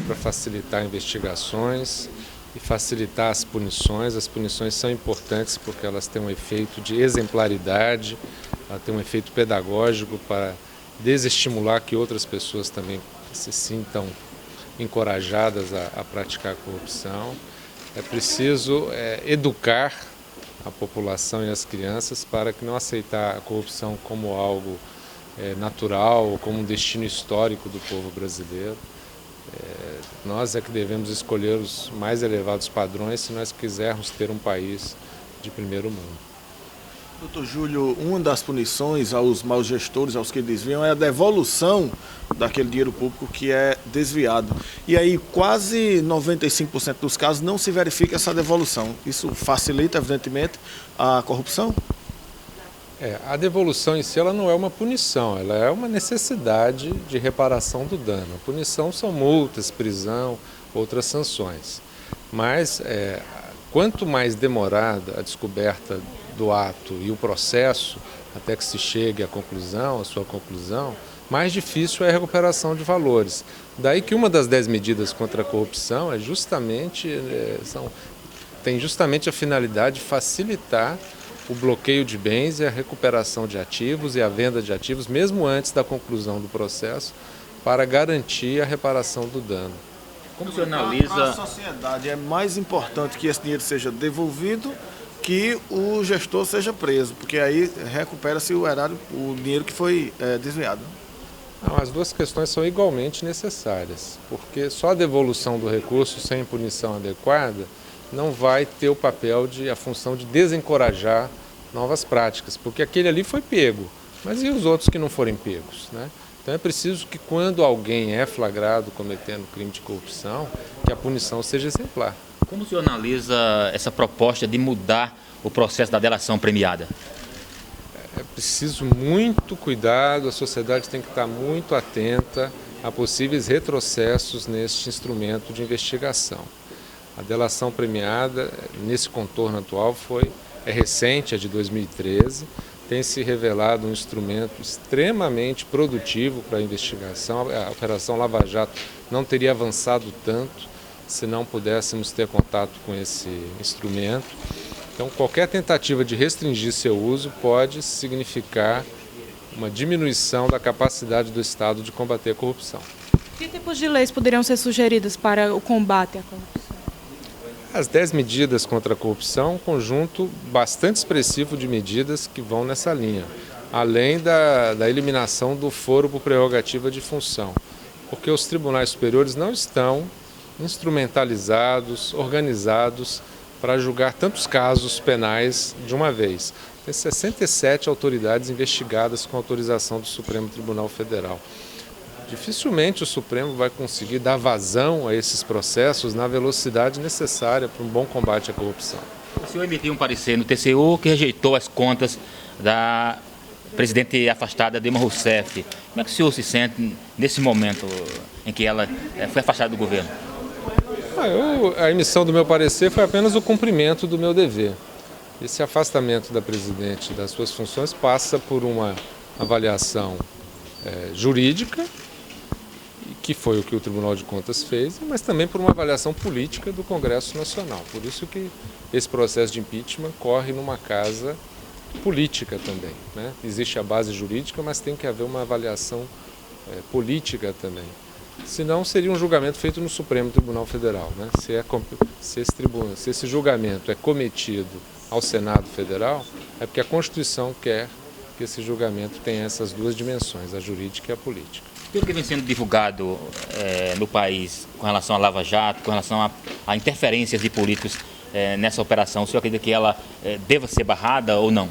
para facilitar investigações e facilitar as punições. As punições são importantes porque elas têm um efeito de exemplaridade, ela tem um efeito pedagógico para desestimular que outras pessoas também se sintam encorajadas a praticar a corrupção. É preciso educar a população e as crianças para que não aceitar a corrupção como algo natural, como um destino histórico do povo brasileiro. Nós é que devemos escolher os mais elevados padrões se nós quisermos ter um país de primeiro mundo. Doutor Júlio, uma das punições aos maus gestores, aos que desviam, é a devolução daquele dinheiro público que é desviado. E aí quase 95% dos casos não se verifica essa devolução. Isso facilita, evidentemente, a corrupção? A devolução em si ela não é uma punição, ela é uma necessidade de reparação do dano. A punição são multas, prisão, outras sanções. Mas quanto mais demorada a descoberta do ato e o processo, até que se chegue à conclusão, à sua conclusão, mais difícil é a recuperação de valores. Daí que uma das 10 medidas contra a corrupção tem justamente a finalidade de facilitar o bloqueio de bens e a recuperação de ativos e a venda de ativos, mesmo antes da conclusão do processo, para garantir a reparação do dano. Como você analisa? Para a sociedade é mais importante que esse dinheiro seja devolvido que o gestor seja preso, porque aí recupera-se o dinheiro que foi desviado. Não, as duas questões são igualmente necessárias, porque só a devolução do recurso sem punição adequada não vai ter a função de desencorajar novas práticas, porque aquele ali foi pego, mas e os outros que não forem pegos, né? Então é preciso que quando alguém é flagrado cometendo crime de corrupção, que a punição seja exemplar. Como o senhor analisa essa proposta de mudar o processo da delação premiada? É preciso muito cuidado, a sociedade tem que estar muito atenta a possíveis retrocessos neste instrumento de investigação. A delação premiada, nesse contorno atual, é recente, é de 2013, tem se revelado um instrumento extremamente produtivo para a investigação. A Operação Lava Jato não teria avançado tanto se não pudéssemos ter contato com esse instrumento. Então, qualquer tentativa de restringir seu uso pode significar uma diminuição da capacidade do Estado de combater a corrupção. Que tipos de leis poderiam ser sugeridas para o combate à corrupção? As 10 medidas contra a corrupção, um conjunto bastante expressivo de medidas que vão nessa linha, além da eliminação do foro por prerrogativa de função, porque os tribunais superiores não estão instrumentalizados, organizados para julgar tantos casos penais de uma vez. Tem 67 autoridades investigadas com autorização do Supremo Tribunal Federal. Dificilmente o Supremo vai conseguir dar vazão a esses processos na velocidade necessária para um bom combate à corrupção. O senhor emitiu um parecer no TCU que rejeitou as contas da presidente afastada Dilma Rousseff. Como é que o senhor se sente nesse momento em que ela foi afastada do governo? A emissão do meu parecer foi apenas o cumprimento do meu dever. Esse afastamento da presidente das suas funções passa por uma avaliação jurídica, que foi o que o Tribunal de Contas fez, mas também por uma avaliação política do Congresso Nacional. Por isso que esse processo de impeachment corre numa casa política também, né? Existe a base jurídica, mas tem que haver uma avaliação política também. Senão seria um julgamento feito no Supremo Tribunal Federal, né? Se esse julgamento é cometido ao Senado Federal, é porque a Constituição quer que esse julgamento tenha essas duas dimensões, a jurídica e a política. Pelo que vem sendo divulgado no país com relação à Lava Jato, com relação a interferências de políticos nessa operação, o senhor acredita que ela deva ser barrada ou não?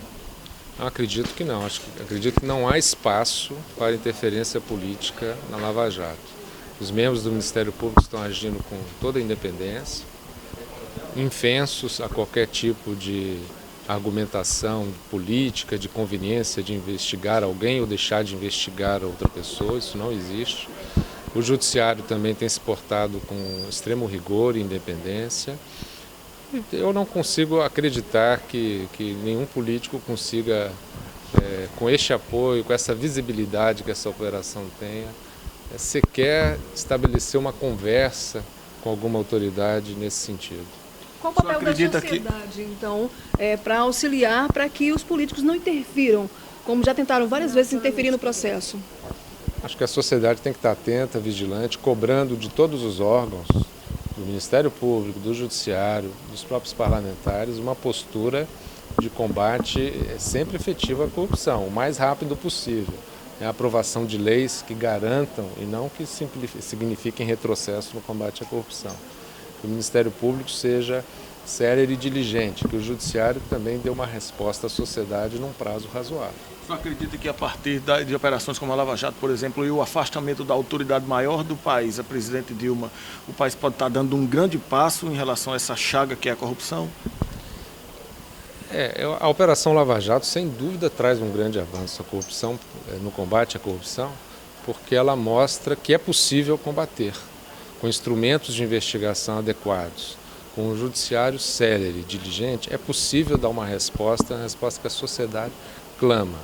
Eu acredito que não. Acredito que não há espaço para interferência política na Lava Jato. Os membros do Ministério Público estão agindo com toda a independência, infensos a qualquer tipo de argumentação política, de conveniência de investigar alguém ou deixar de investigar outra pessoa, isso não existe. O Judiciário também tem se portado com extremo rigor e independência. Eu não consigo acreditar que nenhum político consiga, com este apoio, com essa visibilidade que essa operação tenha, sequer estabelecer uma conversa com alguma autoridade nesse sentido. Qual o papel da sociedade, então, para auxiliar para que os políticos não interfiram, como já tentaram várias vezes interferir no processo? Acho que a sociedade tem que estar atenta, vigilante, cobrando de todos os órgãos, do Ministério Público, do Judiciário, dos próprios parlamentares, uma postura de combate sempre efetiva à corrupção, o mais rápido possível. A aprovação de leis que garantam e não que signifiquem retrocesso no combate à corrupção. Que o Ministério Público seja célere e diligente, que o Judiciário também dê uma resposta à sociedade num prazo razoável. Você acredita que a partir de operações como a Lava Jato, por exemplo, e o afastamento da autoridade maior do país, a presidente Dilma, o país pode estar dando um grande passo em relação a essa chaga que é a corrupção? A Operação Lava Jato, sem dúvida, traz um grande avanço à corrupção, no combate à corrupção, porque ela mostra que é possível combater, com instrumentos de investigação adequados, com um judiciário célere, diligente, é possível dar uma resposta que a sociedade clama.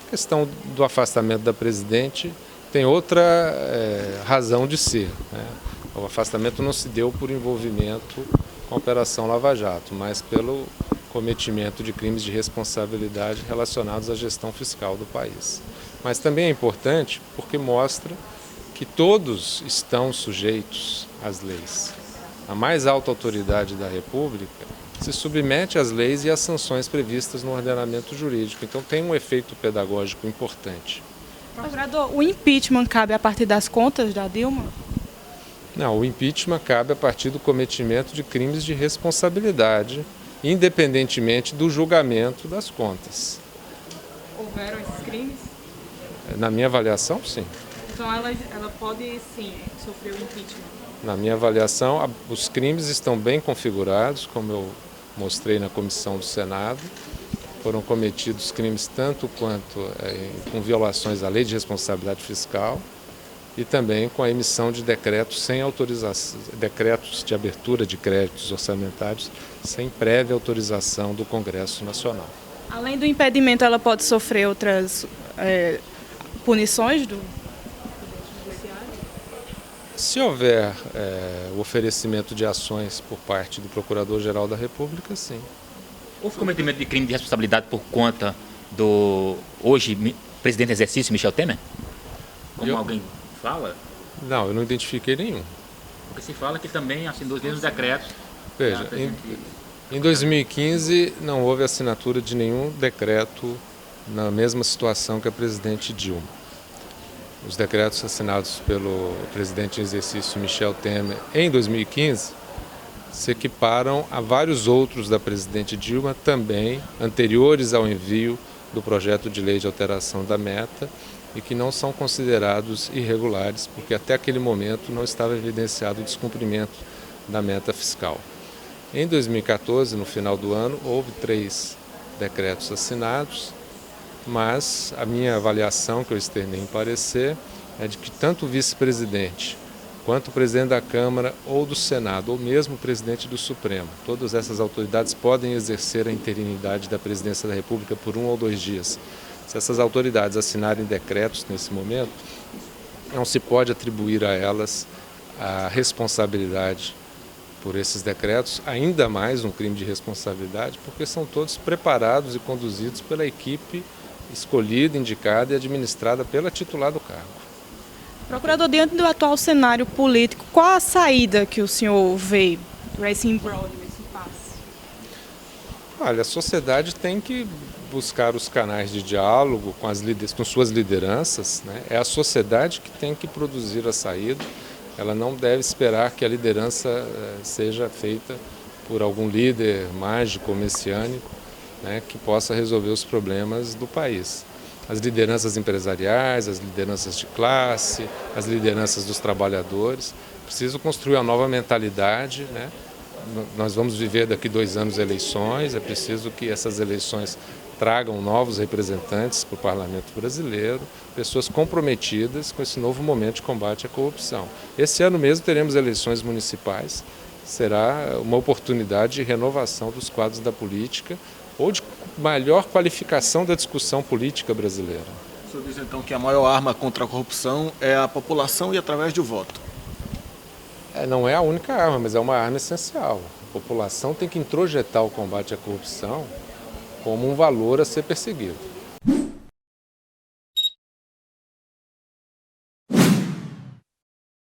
A questão do afastamento da presidente tem outra razão de ser, né? O afastamento não se deu por envolvimento com a Operação Lava Jato, mas pelo cometimento de crimes de responsabilidade relacionados à gestão fiscal do país. Mas também é importante porque mostra que todos estão sujeitos às leis. A mais alta autoridade da República se submete às leis e às sanções previstas no ordenamento jurídico. Então tem um efeito pedagógico importante. Procurador, o impeachment cabe a partir das contas da Dilma? Não, o impeachment cabe a partir do cometimento de crimes de responsabilidade, independentemente do julgamento das contas. Houveram esses crimes? Na minha avaliação, sim. Então ela pode, sim, sofrer o impeachment? Na minha avaliação, os crimes estão bem configurados, como eu mostrei na comissão do Senado. Foram cometidos crimes tanto quanto com violações à lei de responsabilidade fiscal e também com a emissão de decretos sem autorização, decretos de abertura de créditos orçamentários sem prévia autorização do Congresso Nacional. Além do impedimento, ela pode sofrer outras punições do Judiciário? Se houver o oferecimento de ações por parte do Procurador-Geral da República, sim. Houve cometimento de crime de responsabilidade por conta do hoje presidente em exercício, Michel Temer? Como alguém fala? Não, eu não identifiquei nenhum. Porque se fala que também assinou os mesmos decretos. Veja, em 2015 não houve assinatura de nenhum decreto na mesma situação que a presidente Dilma. Os decretos assinados pelo presidente em exercício Michel Temer em 2015 se equiparam a vários outros da presidente Dilma, também anteriores ao envio do projeto de lei de alteração da meta e que não são considerados irregulares, porque até aquele momento não estava evidenciado o descumprimento da meta fiscal. Em 2014, no final do ano, houve 3 decretos assinados, mas a minha avaliação, que eu externei em parecer, é de que tanto o vice-presidente quanto o presidente da Câmara ou do Senado, ou mesmo o presidente do Supremo, todas essas autoridades podem exercer a interinidade da presidência da República por 1 ou 2 dias. Se essas autoridades assinarem decretos nesse momento, não se pode atribuir a elas a responsabilidade por esses decretos, ainda mais um crime de responsabilidade, porque são todos preparados e conduzidos pela equipe escolhida, indicada e administrada pela titular do cargo. Procurador, diante do atual cenário político, qual a saída que o senhor vê para esse imbróglio, esse impasse? Olha, a sociedade tem que buscar os canais de diálogo com suas lideranças, né? É a sociedade que tem que produzir a saída. Ela não deve esperar que a liderança seja feita por algum líder mágico ou messiânico, né, que possa resolver os problemas do país. As lideranças empresariais, as lideranças de classe, as lideranças dos trabalhadores precisam construir uma nova mentalidade, né? Nós vamos viver daqui 2 anos eleições, é preciso que essas eleições tragam novos representantes para o Parlamento brasileiro, pessoas comprometidas com esse novo momento de combate à corrupção. Esse ano mesmo teremos eleições municipais, será uma oportunidade de renovação dos quadros da política ou de maior qualificação da discussão política brasileira. O senhor diz então que a maior arma contra a corrupção é a população e através do voto. Não é a única arma, mas é uma arma essencial. A população tem que introjetar o combate à corrupção como um valor a ser perseguido.